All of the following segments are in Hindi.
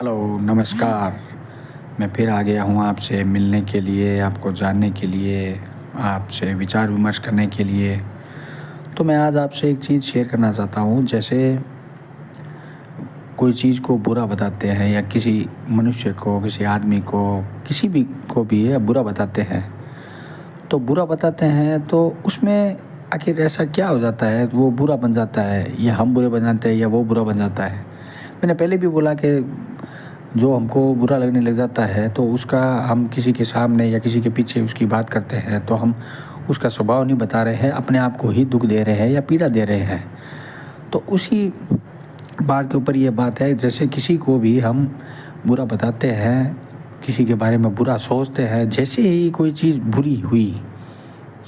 हेलो, नमस्कार। मैं फिर आ गया हूँ आपसे मिलने के लिए, आपको जानने के लिए, आपसे विचार विमर्श करने के लिए। तो मैं आज आपसे एक चीज़ शेयर करना चाहता हूँ। जैसे कोई चीज़ को बुरा बताते हैं या किसी मनुष्य को, किसी आदमी को, किसी भी को भी बुरा बताते हैं, तो बुरा बताते हैं तो उसमें आखिर ऐसा क्या हो जाता है वो बुरा बन जाता है, या हम बुरे बन जाते हैं या वो बुरा बन जाता है। मैंने पहले भी बोला कि जो हमको बुरा लगने लग जाता है तो उसका हम किसी के सामने या किसी के पीछे उसकी बात करते हैं तो हम उसका स्वभाव नहीं बता रहे हैं, अपने आप को ही दुख दे रहे हैं या पीड़ा दे रहे हैं। तो उसी बात के ऊपर ये बात है, जैसे किसी को भी हम बुरा बताते हैं, किसी के बारे में बुरा सोचते हैं, जैसे ही कोई चीज़ बुरी हुई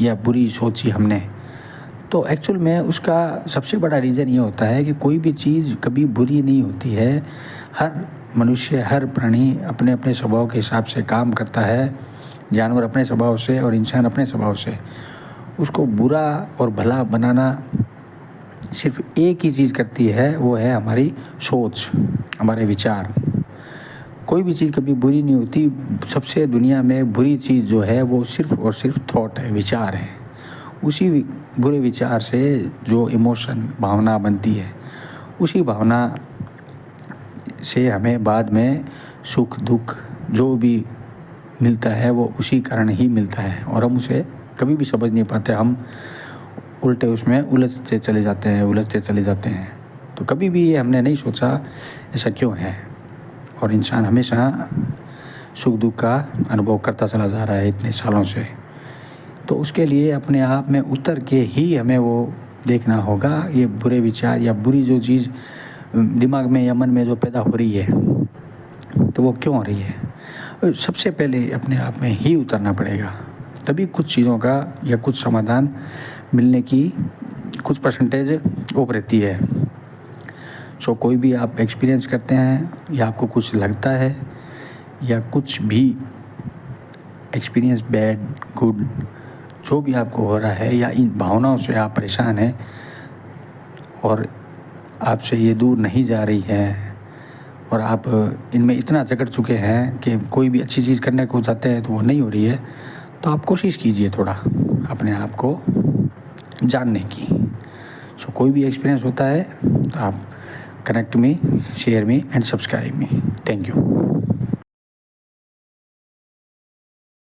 या बुरी सोची हमने, तो एक्चुअल में उसका सबसे बड़ा रीज़न ये होता है कि कोई भी चीज़ कभी बुरी नहीं होती है। हर मनुष्य, हर प्राणी अपने अपने स्वभाव के हिसाब से काम करता है। जानवर अपने स्वभाव से और इंसान अपने स्वभाव से। उसको बुरा और भला बनाना सिर्फ एक ही चीज़ करती है, वो है हमारी सोच, हमारे विचार। कोई भी चीज़ कभी बुरी नहीं होती। सबसे दुनिया में बुरी चीज़ जो है वो सिर्फ और सिर्फ थॉट है, विचार है। उसी बुरे विचार से जो इमोशन, भावना बनती है, उसी भावना से हमें बाद में सुख दुख जो भी मिलता है वो उसी कारण ही मिलता है, और हम उसे कभी भी समझ नहीं पाते। हम उल्टे उसमें उलझते चले जाते हैं। तो कभी भी ये हमने नहीं सोचा ऐसा क्यों है, और इंसान हमेशा सुख दुख का अनुभव करता चला जा रहा है इतने सालों से। तो उसके लिए अपने आप में उतर के ही हमें वो देखना होगा, ये बुरे विचार या बुरी जो चीज़ दिमाग में या मन में जो पैदा हो रही है तो वो क्यों हो रही है। सबसे पहले अपने आप में ही उतरना पड़ेगा, तभी कुछ चीज़ों का या कुछ समाधान मिलने की कुछ परसेंटेज होप रहती है। सो कोई भी आप एक्सपीरियंस करते हैं या आपको कुछ लगता है या कुछ भी एक्सपीरियंस, बैड गुड, जो भी आपको हो रहा है या इन भावनाओं से आप परेशान हैं और आपसे ये दूर नहीं जा रही है, और आप इनमें इतना जकड़ चुके हैं कि कोई भी अच्छी चीज़ करने को चाहते हैं तो वो नहीं हो रही है, तो आप कोशिश कीजिए थोड़ा अपने आप को जानने की। सो कोई भी एक्सपीरियंस होता है तो आप connect me, share me and subscribe me. Thank you.